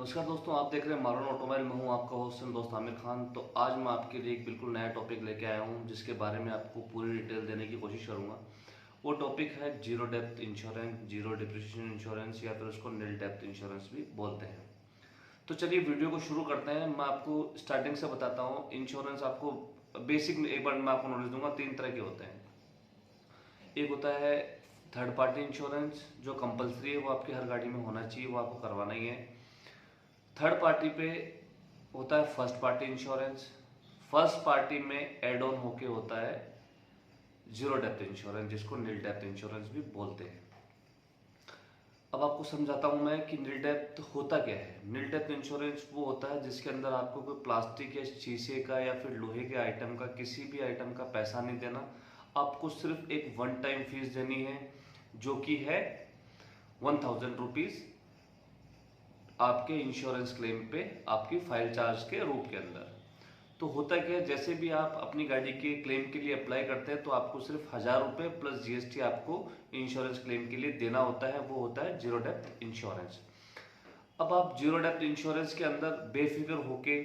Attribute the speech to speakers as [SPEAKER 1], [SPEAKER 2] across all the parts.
[SPEAKER 1] नमस्कार दोस्तों, आप देख रहे हैं मारून ऑटोमोबाइल में हूं आपका होस्ट दोस्त आमिर खान। तो आज मैं आपके लिए एक बिल्कुल नया टॉपिक लेके आया हूं जिसके बारे में आपको पूरी डिटेल देने की कोशिश करूंगा। वो टॉपिक है zero depth insurance, zero depreciation insurance या फिर उसको नील डेप्थ इंश्योरेंस भी बोलते हैं। तो चलिए वीडियो को शुरू करते हैं। मैं आपको स्टार्टिंग से बताता हूँ। इंश्योरेंस आपको बेसिक एक बार मैं आपको नॉलेज दूंगा। 3 तरह के होते हैं। एक होता है थर्ड पार्टी इंश्योरेंस जो कंपलसरी है, वो आपकी हर गाड़ी में होना चाहिए, वो आपको करवाना ही है। थर्ड पार्टी पे होता है first party insurance. First party में एड ऑन होके होता है जीरो डेप्थ इंश्योरेंस जिसको नील डेप्थ इंश्योरेंस भी बोलते हैं। अब आपको समझाता हूं मैं कि नील डेप्थ होता क्या है। नील डेप्थ इंश्योरेंस वो होता है जिसके अंदर आपको कोई प्लास्टिक या शीशे का या फिर लोहे के आइटम का, किसी भी आइटम का पैसा नहीं देना। आपको सिर्फ एक वन टाइम फीस देनी है जो कि है 1000 रुपीज आपके इंश्योरेंस क्लेम पे, आपकी फाइल चार्ज के रूप के अंदर। तो होता क्या है, जैसे भी आप अपनी गाड़ी के क्लेम के लिए अप्लाई करते हैं तो आपको सिर्फ 1000 रुपये प्लस जीएसटी आपको इंश्योरेंस क्लेम के लिए देना होता है। वो होता है जीरो डेप्थ इंश्योरेंस। अब आप जीरो डेप्थ इंश्योरेंस के अंदर बेफिक्र होके,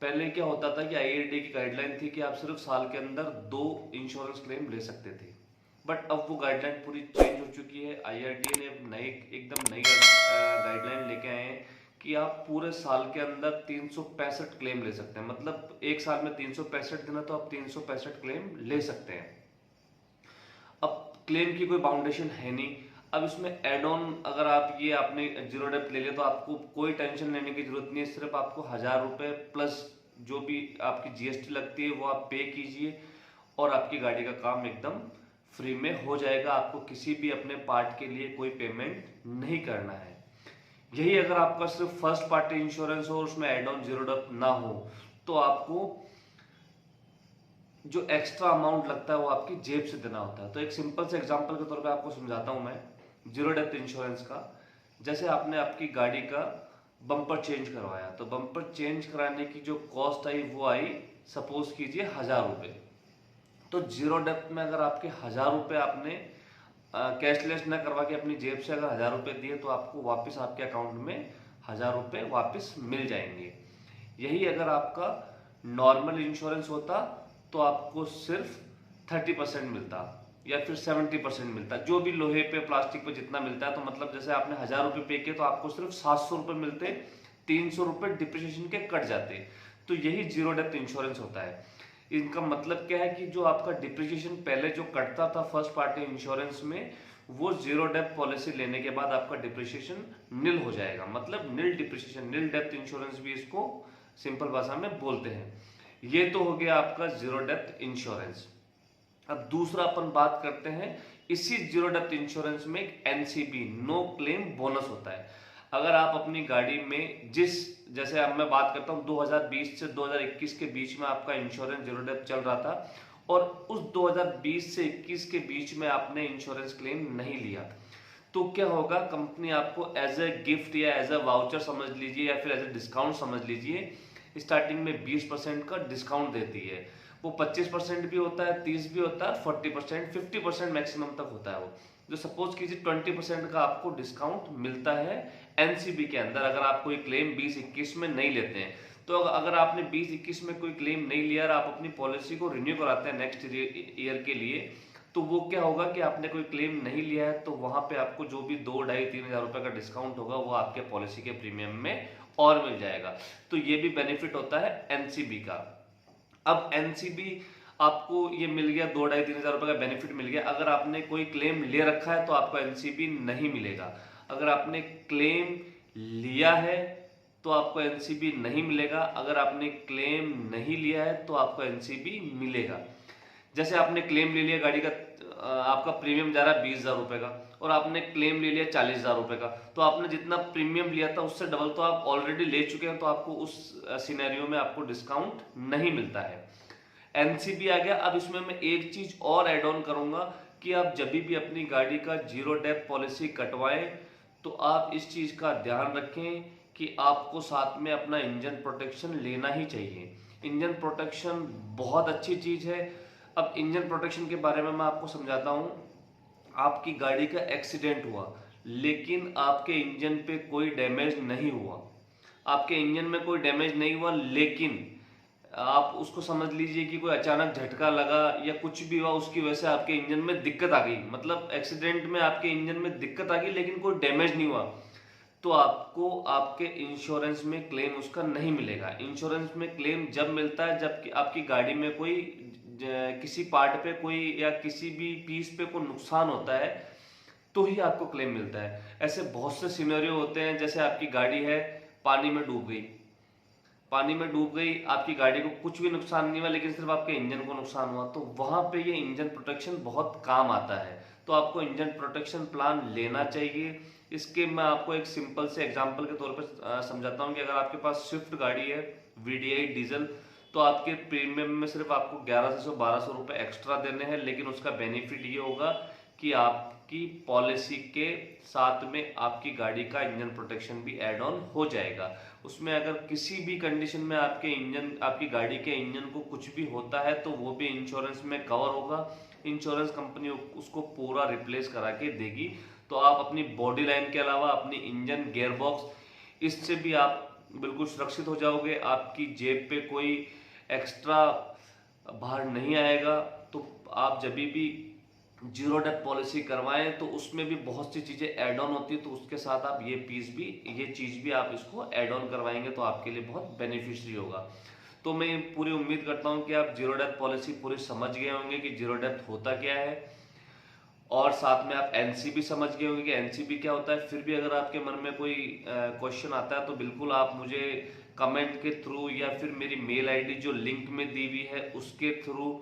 [SPEAKER 1] पहले क्या होता था कि आईआरडी की गाइडलाइन थी कि आप सिर्फ साल के अंदर 2 इंश्योरेंस क्लेम ले सकते थे। बट अब वो गाइडलाइन पूरी चेंज हो चुकी है। आईआरडी ने नई एकदम नई गाइडलाइन लेके आए हैं कि आप पूरे साल के अंदर 365 क्लेम ले सकते हैं। मतलब एक साल में 365 दिन है तो आप 365 क्लेम ले सकते हैं। अब क्लेम की कोई बाउंडेशन है नहीं। अब इसमें एड ऑन अगर आप ये आपने जीरो डेप्थ ले लिया तो आपको कोई टेंशन लेने की जरूरत नहीं है। सिर्फ आपको 1000 रुपये प्लस जो भी आपकी जीएसटी लगती है वो आप पे कीजिए और आपकी गाड़ी का काम एकदम फ्री में हो जाएगा। आपको किसी भी अपने पार्ट के लिए कोई पेमेंट नहीं करना है। यही अगर आपका सिर्फ फर्स्ट पार्टी इंश्योरेंस हो और उसमें एड ऑन जीरो डेप्थ ना हो तो आपको जो एक्स्ट्रा अमाउंट लगता है वो आपकी जेब से देना होता है। तो एक सिंपल से एग्जांपल के तौर पे आपको समझाता हूं मैं जीरो डेप्थ इंश्योरेंस का। जैसे आपने आपकी गाड़ी का बम्पर चेंज करवाया तो बम्पर चेंज कराने की जो कॉस्ट आई वो आई, सपोज कीजिए 1000 रुपये। तो जीरो डेप्थ में अगर आपके 1000 रुपये आपने कैशलेस ना करवा के अपनी जेब से अगर 1000 रुपये दिए तो आपको वापस आपके अकाउंट में 1000 रुपये वापस मिल जाएंगे। यही अगर आपका नॉर्मल इंश्योरेंस होता तो आपको सिर्फ 30% मिलता या फिर 70% मिलता, जो भी लोहे पे प्लास्टिक पे जितना मिलता है। तो मतलब जैसे आपने 1000 रुपये पे किए तो आपको सिर्फ 700 रुपये मिलते, 300 रुपये डिप्रिसिएशन के कट जाते। तो यही जीरो डेप्थ इंश्योरेंस होता है। इनका मतलब क्या है कि जो आपका डिप्रिसिएशन पहले जो कटता था फर्स्ट पार्टी इंश्योरेंस में, वो जीरो डेप्थ पॉलिसी लेने के बाद आपका डिप्रिसिएशन नील हो जाएगा। मतलब नील डिप्रिसिएशन, नील डेप्थ इंश्योरेंस भी इसको सिंपल भाषा में बोलते हैं। ये तो हो गया आपका जीरो डेप्थ इंश्योरेंस। अब दूसरा अपन बात करते हैं, इसी जीरो डेप्थ इंश्योरेंस में एक एनसीबी, नो क्लेम बोनस होता है। अगर आप अपनी गाड़ी में जैसे अब मैं बात करता हूं 2020 से 2021 के बीच में आपका इंश्योरेंस जीरो डेप्थ चल रहा था और उस 2020 से 21 के बीच में आपने इंश्योरेंस क्लेम नहीं लिया तो क्या होगा, कंपनी आपको एज ए गिफ्ट या एज ए वाउचर समझ लीजिए या फिर एज ए डिस्काउंट समझ लीजिए, स्टार्टिंग में 20% का डिस्काउंट देती है। वो 25% भी होता है, 30 भी होता है, 40%, 50% मैक्सिमम तक होता है। वो जो सपोज कीजिए 20% का आपको डिस्काउंट मिलता है एनसीबी के अंदर अगर आप कोई क्लेम 2021 में नहीं लेते हैं। तो अगर आपने 2021 में कोई क्लेम नहीं लिया और आप अपनी पॉलिसी को रिन्यू कराते हैं नेक्स्ट ईयर के लिए, तो वो क्या होगा कि आपने कोई क्लेम नहीं लिया है तो वहां पे आपको जो भी 2-2.5-3 हज़ार रुपए का डिस्काउंट होगा वो आपके पॉलिसी के प्रीमियम में और मिल जाएगा। तो ये भी बेनिफिट होता है एनसीबी का। अब एनसीबी आपको ये मिल गया, 2-2.5-3 हज़ार रुपए का बेनिफिट मिल गया। अगर आपने कोई क्लेम ले रखा है तो आपको एनसीबी नहीं मिलेगा। अगर आपने क्लेम लिया है तो आपको एनसीबी नहीं मिलेगा। अगर आपने क्लेम नहीं लिया है तो आपको एनसीबी मिलेगा। जैसे आपने क्लेम ले लिया गाड़ी का, आपका प्रीमियम जा रहा है 20,000 रुपए का और आपने क्लेम ले लिया 40,000 रुपए का, तो आपने जितना प्रीमियम लिया था उससे डबल तो आप ऑलरेडी ले चुके हैं, तो आपको उस सिनेरियो में आपको डिस्काउंट नहीं मिलता है। एनसीबी आ गया। अब इसमें मैं एक चीज और एड ऑन करूंगा कि आप जब भी अपनी गाड़ी का जीरो डेप्थ पॉलिसी कटवाएं तो आप इस चीज का ध्यान रखें कि आपको साथ में अपना इंजन प्रोटेक्शन लेना ही चाहिए। इंजन प्रोटेक्शन बहुत अच्छी चीज है। अब इंजन प्रोटेक्शन के बारे में मैं आपको समझाता हूं। आपकी गाड़ी का एक्सीडेंट हुआ लेकिन आपके इंजन पे कोई डैमेज नहीं हुआ, आपके इंजन में कोई डैमेज नहीं हुआ, लेकिन आप उसको समझ लीजिए कि कोई अचानक झटका लगा या कुछ भी हुआ, उसकी वजह से आपके इंजन में दिक्कत आ गई, मतलब एक्सीडेंट में आपके इंजन में दिक्कत आ गई लेकिन कोई डैमेज नहीं हुआ, तो आपको आपके इंश्योरेंस में क्लेम उसका नहीं मिलेगा। इंश्योरेंस में क्लेम जब मिलता है जब आपकी गाड़ी में कोई किसी पार्ट पे कोई या किसी भी पीस पे कोई नुकसान होता है तो ही आपको क्लेम मिलता है। ऐसे बहुत से सिनेरियो होते हैं, जैसे आपकी गाड़ी है पानी में डूब गई, पानी में डूब गई, आपकी गाड़ी को कुछ भी नुकसान नहीं हुआ लेकिन सिर्फ आपके इंजन को नुकसान हुआ, तो वहां पे ये इंजन प्रोटेक्शन बहुत काम आता है। तो आपको इंजन प्रोटेक्शन प्लान लेना चाहिए। इसके मैं आपको एक सिंपल से एग्जांपल के तौर पर समझाता हूँ कि अगर आपके पास स्विफ्ट गाड़ी है VDI डीजल, तो आपके प्रीमियम में सिर्फ आपको 1100-1200 रुपए एक्स्ट्रा देने हैं, लेकिन उसका बेनिफिट ये होगा कि आपकी पॉलिसी के साथ में आपकी गाड़ी का इंजन प्रोटेक्शन भी ऐड ऑन हो जाएगा। उसमें अगर किसी भी कंडीशन में आपकी गाड़ी के इंजन को कुछ भी होता है तो वो भी इंश्योरेंस में कवर होगा। इंश्योरेंस कंपनी उसको पूरा रिप्लेस करा के देगी। तो आप अपनी बॉडी लाइन के अलावा अपनी इंजन, गियरबॉक्स, इससे भी आप बिल्कुल सुरक्षित हो जाओगे। आपकी जेब पे कोई एक्स्ट्रा भार नहीं आएगा। तो आप जब भी जीरो डेथ पॉलिसी करवाएं तो उसमें भी बहुत सी चीजें ऐड ऑन होती है, तो उसके साथ आप ये चीज भी आप इसको ऐड ऑन करवाएंगे तो आपके लिए बहुत बेनिफिशियरी होगा। तो मैं पूरी उम्मीद करता हूं कि आप जीरो डेथ पॉलिसी पूरी समझ गए होंगे कि जीरो डेथ होता क्या है, और साथ में आप एनसीबी समझ गए होंगे कि एनसीबी क्या होता है। फिर भी अगर आपके मन में कोई क्वेश्चन आता है तो बिल्कुल आप मुझे कमेंट के थ्रू या फिर मेरी मेल आईडी जो लिंक में दी हुई है उसके थ्रू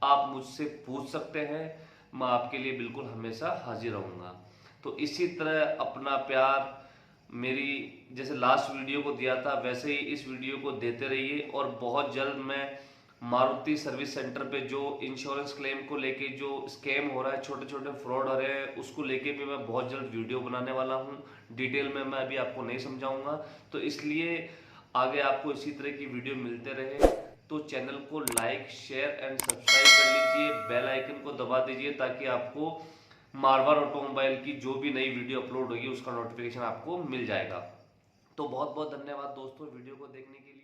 [SPEAKER 1] आप मुझसे पूछ सकते हैं। मैं आपके लिए बिल्कुल हमेशा हाजिर रहूँगा। तो इसी तरह अपना प्यार मेरी जैसे लास्ट वीडियो को दिया था वैसे ही इस वीडियो को देते रहिए। और बहुत जल्द मैं मारुति सर्विस सेंटर पे जो इंश्योरेंस क्लेम को लेके जो स्कैम हो रहा है, छोटे छोटे फ्रॉड हो रहे हैं, उसको लेके भी मैं बहुत जल्द वीडियो बनाने वाला हूँ। डिटेल में मैं अभी आपको नहीं समझाऊंगा, तो इसलिए आगे आपको इसी तरह की वीडियो मिलते रहे। तो चैनल को लाइक, शेयर एंड सब्सक्राइब कर लीजिए, बेल आइकन को दबा दीजिए ताकि आपको मारवाड़ ऑटोमोबाइल की जो भी नई वीडियो अपलोड होगी उसका नोटिफिकेशन आपको मिल जाएगा। तो बहुत बहुत धन्यवाद दोस्तों वीडियो को देखने के लिए।